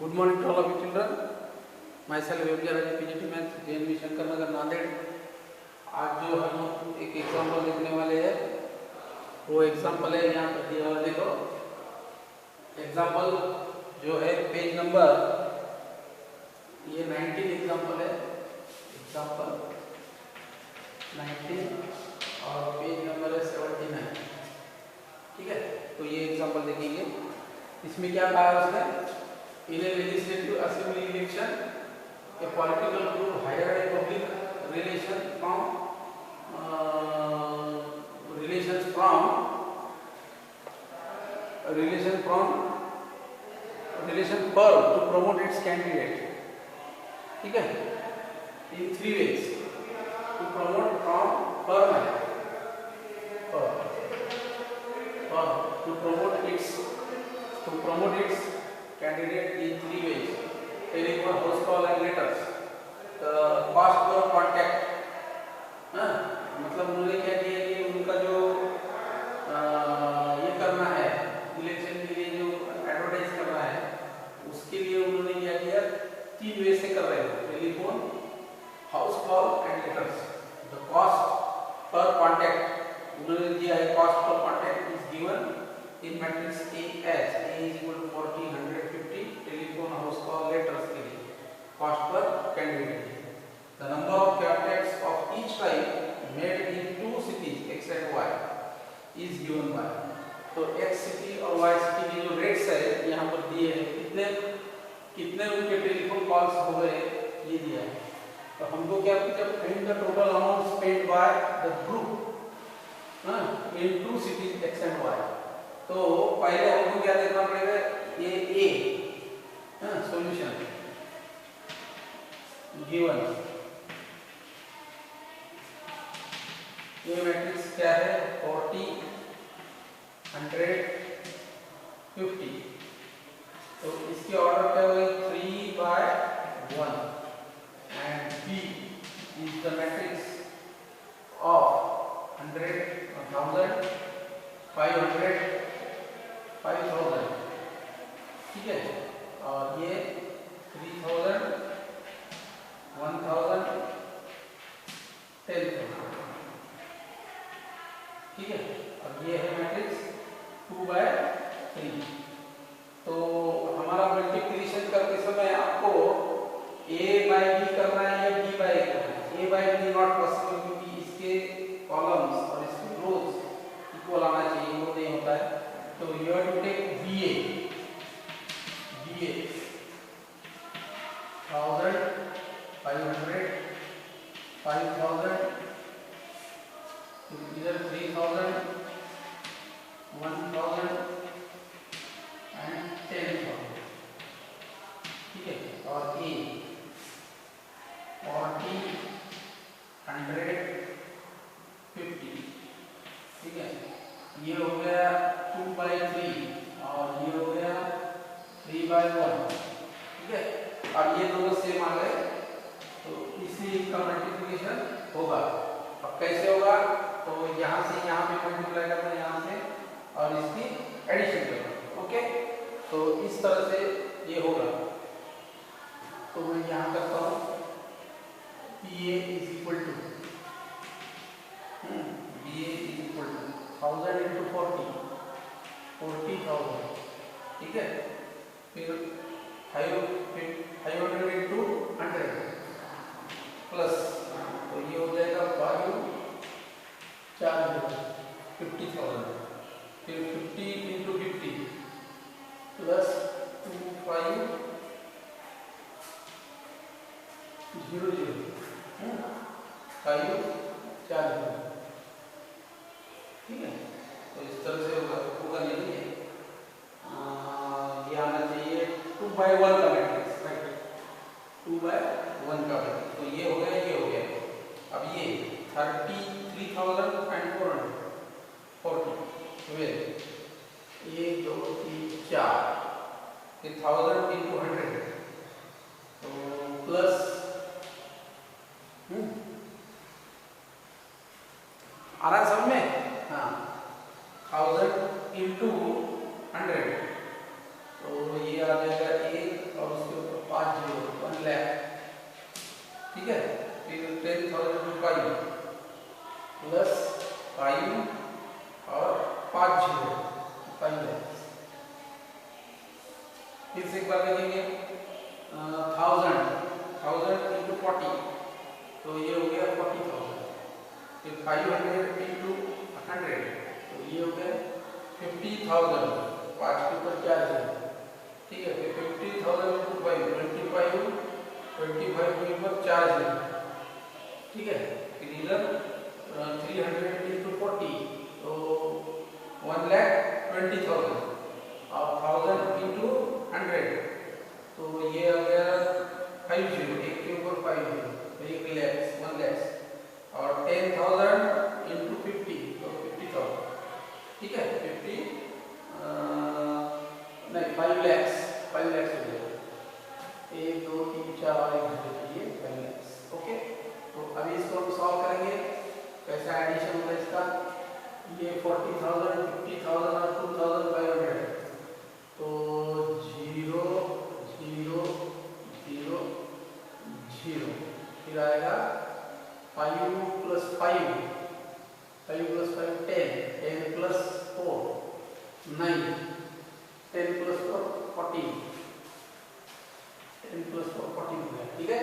Good morning to all of you children. Myself Vijayaraja PGT Maths JNV Shankar Nagar Nanded. आज जो हम एक एग्जाम्पल देखने वाले हैं वो एग्जाम्पल है यहाँ पर दिया हुआ, देखो एग्जाम्पल जो है पेज नंबर ये 19 एग्जाम्पल है, एग्जाम्पल 19 और पेज नंबर है 79। ठीक है, तो ये एग्जाम्पल देखेंगे। इसमें क्या कहा है उसने, in a legislative assembly election a political group hired a public relations firm to promote its candidate। ठीक है, in 3 ways to promote from firm है to promote its candidate in 3 ways: telephone, house call and letters। the cost per contact, मतलब उन्होंने क्या किया कि उनका जो ये करना है इलेक्शन के लिए जो एडवर्टाइज करना है उसके लिए उन्होंने क्या किया, 3 वे से कर रहे हैं: telephone, house call and letters. The cost per contact उन्होंने दिया है, cost per contact is given in matrix A as A is equal to 40, 150, telephone, house call, letters के लिए cost per candidate। The number of contacts of each type made in 2 cities X and Y is given by। तो X city और Y city के जो rates है यहाँ पर दिए हैं, कितने उनके टेलीफोन कॉल्स हो गए ये दिया है। तो हमको क्या पूछा, find the total amount spend by the group in 2 cities X and Y। तो पहले हमको क्या देखना पड़ेगा, ये ए सॉल्यूशन गिवन, ये मैट्रिक्स क्या है 40, 100, 50। तो इसके ऑर्डर क्या होगा 3/1 and B is the matrix of 100, 1000, 500, 5000। ठीक है, और ये 3000, 1000, 10,000। ठीक है, अब ये है मैट्रिक्स 2/3। तो हमारा मल्टीप्लिकेशन करते समय आपको A/B करना है या B/A करना है। A/B नॉट पॉसिबल क्योंकि इसके कॉलम्स और इसके रोज इक्वल आना चाहिए, वो नहीं होता है। तो you have to take BA 1000, 500, 5000, इधर 3000, 1000 एंड 10,000। ठीक है, और A 40, 100, 50। ठीक है, ये हो गया 2/3 और ये हो गया 3/1। ठीक है, अब ये दोनों सेम आ गए तो इसी का मल्टीप्लिकेशन होगा। अब कैसे होगा, तो यहाँ से यहाँ पे मल्टीप्लाई करना, यहाँ से और इसकी एडिशन करना। ओके, तो इस तरह से ये होगा। तो मैं यहाँ करता हूँ PA is equal to BA is equal to 1000 into 40, 40,000। ठीक है, फिर 500 into 100 प्लस, तो ये हो जाएगा 5 4 50,000। फिर 50 into 50 प्लस 25 0 0 5 4। ठीक है, तो इस तरह से होगा नहीं है, ये आना चाहिए 2/1 का मैट्रिक्स, राइट, 2/1 का मैट्रिक्स। तो ये हो गया, ये हो गया। अब ये 33,440 1 2 3 4, फिर 1000 into 100 तो प्लस आ रहा है सब में, हाँ 1000 into 100 तो ये आ जाएगा 1 और फिर से एक बार देखेंगे 1000 इंटू 40, तो ये हो गया 40,000। फिर 500 इंटू 100, तो ये हो गया 50,000। 5 के ऊपर 4 है, ठीक है। फिर 50,000 इंटू 5 25 के ऊपर 4 है, ठीक है। फिर इधर 300 इंटू 40, तो 1,20,000 और 1000 इंटू 100, तो ये आ गया 50, एक के ऊपर 50, तो 1 लाख और 10,000 इंटू 50, तो 50,000, ठीक है। 50 नहीं 5 लाख हो गया। 1 2 3 4 और 1 घंटे, 5 लाख। ओके, तो अभी इसको हम सॉल्व करेंगे। कैसा एडिशन होगा इसका? ये 40,000, 50,000 और 2,500, तो 0 0 0 0, फिर आएगा 5 + 5 + 5 10, 10 + 4 9, 10 + 4 14, 10 + 4 14 हो गया, ठीक है।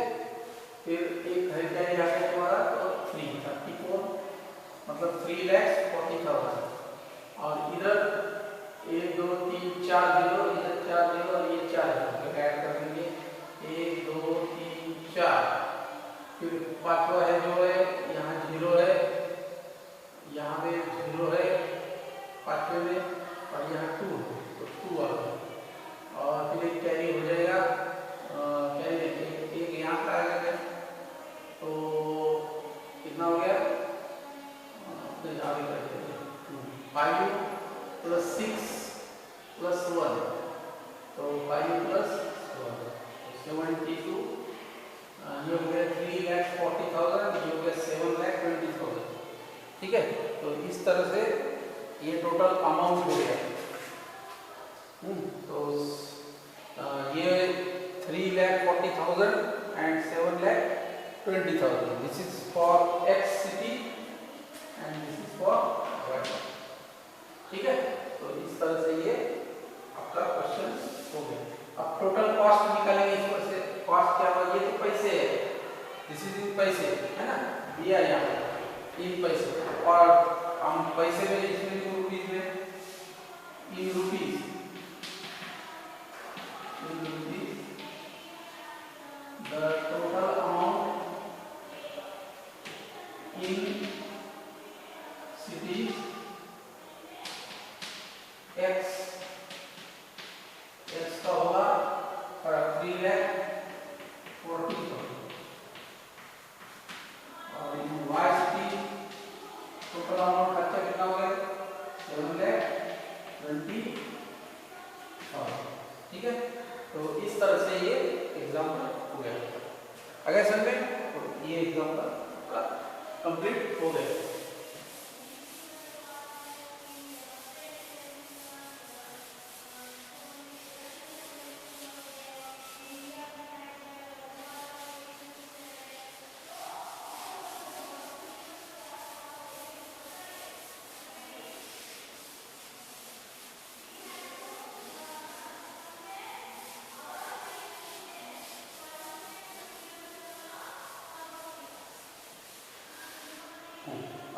फिर एक घर का आ गया हमारा, तो 34, मतलब 3,40,000। और इधर 1 2 3 4 0, इधर 4 0 और ये 4 0 ऐड कर देंगे। 1 2 3 4, फिर पांचवा है जो है यहाँ 0 है, यहाँ पे 0 है पांचवे में, और यहाँ 2 है, तो 2 आ गया। और फिर एक कैरी हो जाएगा, कैरी एक यहाँ का आ गया, तो कितना हो गया? आगे कर 5 + 6 + 1, तो 5 + 1 72। ये हो गया 3,40,000, ये हो गया 7,20,000, ठीक है। तो इस तरह से ये टोटल अमाउंट हो गया। तो ये 3,40,000 and 7,20,000, this is for X city and this is for Y, ठीक है। तो इस तरह से ये आपका क्वेश्चन हो गया। अब टोटल कॉस्ट निकालेंगे इसमें से। कॉस्ट क्या होगा? ये तो पैसे है, दिस इज इन पैसे, है ना, दिया यहाँ इन पैसे, और हम पैसे में इसमें रुपीज में, in rupees the total amount in cities X का होगा 3,40,000, और इन Y सिटी टोटल अमाउंट खर्चा कितना हो गया? 7,20,000, ठीक है। तो इस तरह से ये एग्जाम्पल हो गया। अगर समझे तो ये एग्जाम्पल कंप्लीट हो गया।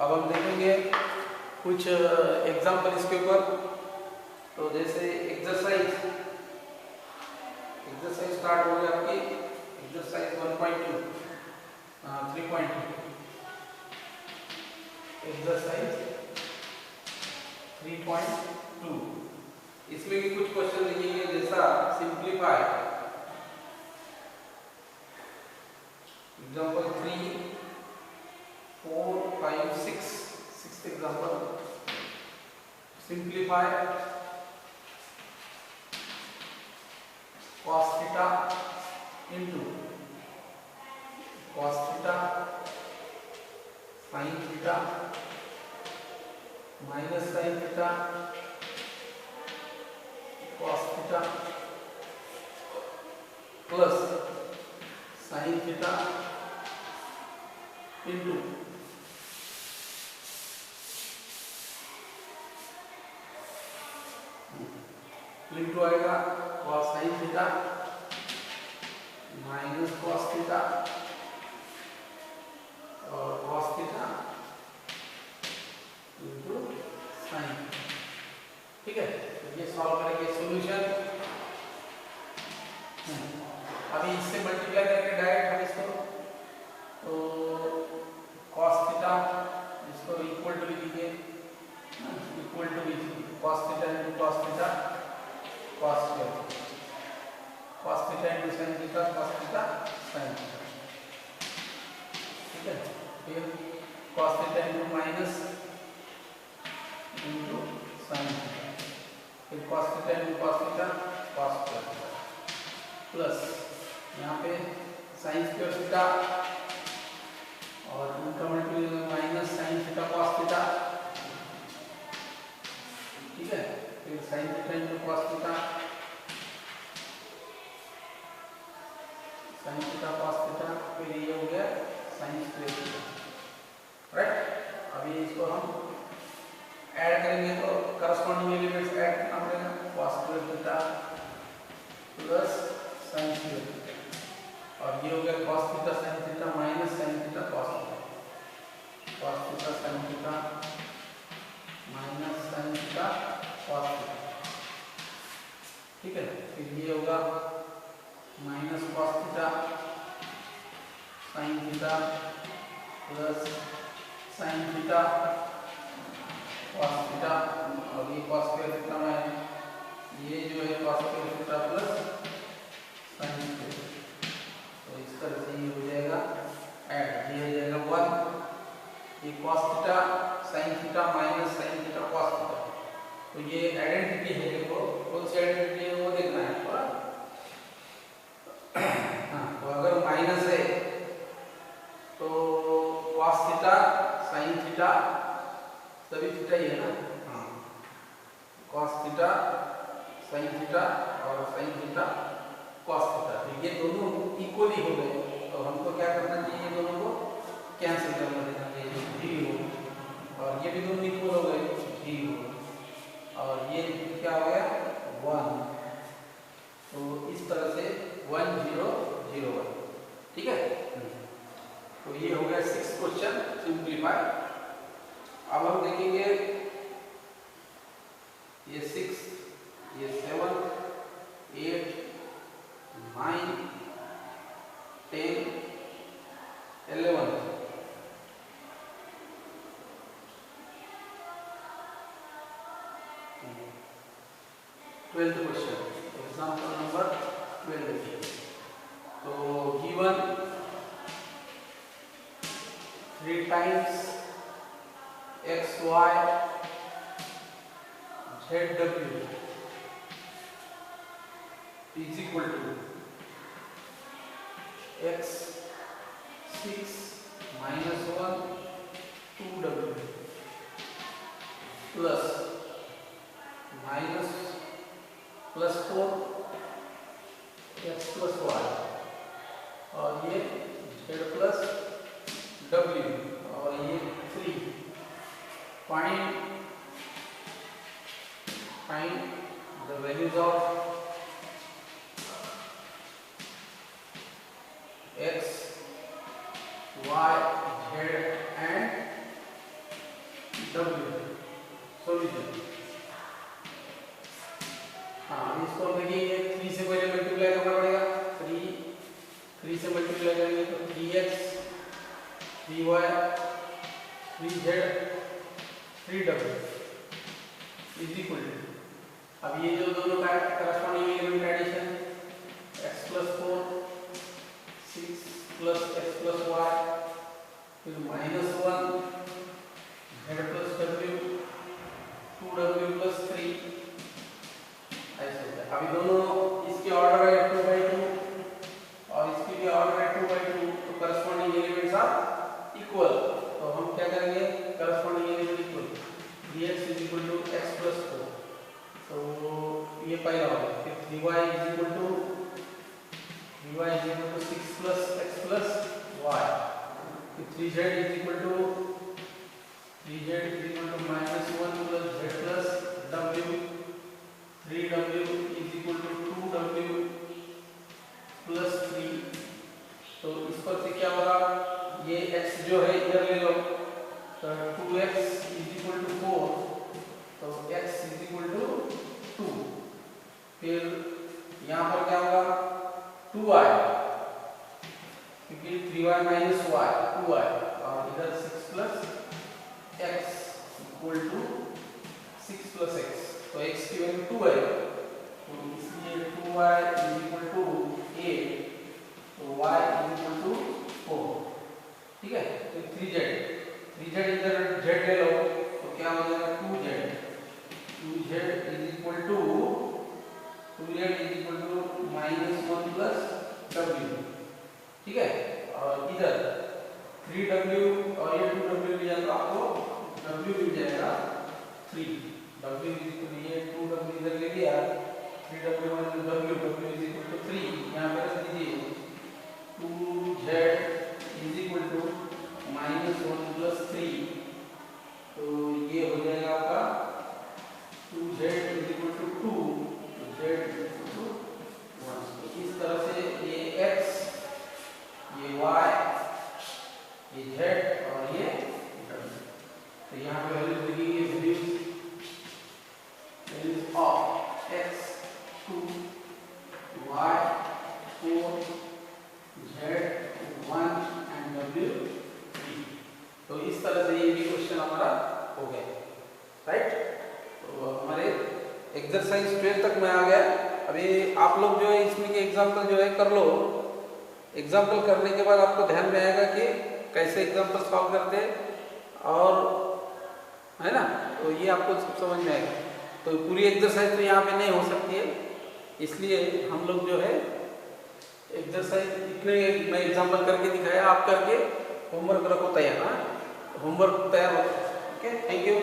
अब हम देखेंगे कुछ एग्जाम्पल इसके ऊपर। तो जैसे एक्सरसाइज स्टार्ट हो गया आपकी। Exercise 1.2 3.2, exercise 3.2। इसमें भी कुछ क्वेश्चन लिखेंगे, जैसा simplify example 3 4 5 6, sixth example, simplify cos theta into cos theta sin theta minus sin theta cos theta plus sin theta into into आएगा cos sin theta minus cos theta और cos theta into sin। ठीक है, तो ये solve करेंगे solution. अभी इससे multiply करके डायरेक्ट हम इसको तो cos थीटा इसको इक्वल टू लीजिए, इक्वल टू लीजिए cos theta into cos theta cos square, cos theta into sin theta cos theta sin theta. ठीक है, फिर cos theta into minus into sin theta, फिर cos theta into cos theta cos square plus यहाँ पे sin square theta और इनका multiply minus sin theta cos theta. ठीक है, फिर sin theta into cos theta sin theta cos theta, फिर ये हो गया sin स्क्वायर थीटा। राइट, अभी इसको हम ऐड करेंगे तो करस्पॉन्डिंग एलिमेंट्स ऐड करना पड़ेगा, cos square theta plus sin square theta और ये हो गया cos theta sin theta minus sin theta cos theta, cos theta sin theta minus sin theta cos theta. ठीक है, फिर ये होगा minus cos theta sin theta plus sin theta cos theta और ये cos स्क्वायर थीटा में ये जो है cos square theta plus sin square, तो इस तरह से ये हो जाएगा ऐड, ये हो जाएगा 1, ये cos theta sin theta minus sin theta cos theta. तो ये आइडेंटिटी है, देखो कौन सी आइडेंटिटी है वो देखना है थोड़ा। हाँ, तो अगर माइनस है तो cos थीटा sin थीटा सभी थीटा ही है ना, हाँ, cos थीटा sin थीटा और sin थीटा cos थीटा, तो ये दोनों इक्वली हो गए। तो हमको क्या करना चाहिए, ये दोनों को कैंसिल करना देना चाहिए, 0 और ये भी दोनों इक्वल हो गए 0 और ये क्या हो गया 1, तो इस तरह से 1 0 0 1। ठीक है, तो ये हो गया 6 क्वेश्चन सिंप्लीफाई। अब हम देखेंगे ये 6, ये 7, 8, 9, 10, 11। Twelfth question, example number 12। तो given 3 times x y z w is equal to x 6 minus 1 2w plus minus plus 4 x plus y और ये z plus w और ये 3। find the values of x, y, z and w। Solution, हाँ इसको देखिए 3 से पहले multiply करना पड़ेगा, 3 से मल्टीप्लाई करेंगे तो 3x 3y 3z 3w is equal to, अब ये जो दोनों का corresponding element addition x plus 4 6 plus x plus y फिर minus 1 z plus w 2w plus 3 ऐसे होता है। अभी दोनों इसके ऑर्डर है 2/2 और इसकी भी ऑर्डर है 2/2, तो करस्पॉन्डिंग एलिमेंट्स आर इक्वल। तो हम क्या करेंगे, corresponding element equal 3x is equal to x plus 4, तो ये पहला हो गया। फिर 3y is equal to 6 plus x plus y, फिर 3z is equal to minus 1 plus z plus w 3w 2y, क्योंकि 3y माइनस y 2y, और इधर 6 plus x equal to 6 plus x, तो x की वैल्यू 2 है, तो इसलिए 2y is equal to 8, तो y इज इक्वल टू 4, ठीक है। तो 3z इधर z ले लो तो क्या हो जाएगा 2z is equal to -1 plus w, ठीक है। और इधर 3w और ये 2w लिया तो आपको w मिल जाएगा 3, w इज इक्वल टू ये 2w इधर ले लिया, 3w minus w is equal to 3, यहाँ पे रख दीजिए 2z is equal to -1 plus 3, तो ये हो जाएगा आपका 2z इज इक्वल टू 2, तो z इज इक्वल टू 1। तो इस तरह से ये x, ये y, ये z और ये w, तो यहाँ पे वैल्यू लिखिए values of x 2, y 4, z 1 and w 3। तो इस तरह से ये भी क्वेश्चन हमारा हो गया, राइट। तो हमारे एक्सरसाइज 12 तक में आ गया। अभी आप लोग जो है इसमें के एग्जाम्पल जो है कर लो। एग्जाम्पल करने के बाद आपको ध्यान में आएगा कि कैसे एग्जाम्पल सॉल्व करते हैं, और है ना, तो ये आपको सब समझ में आएगा। तो पूरी एक्सरसाइज तो यहाँ पे नहीं हो सकती है, इसलिए हम लोग जो है एक्सरसाइज इतने मैं एग्जाम्पल करके दिखाया, आप करके होमवर्क रखो तैयार। हाँ, होमवर्क तैयार हो। Okay, thank you.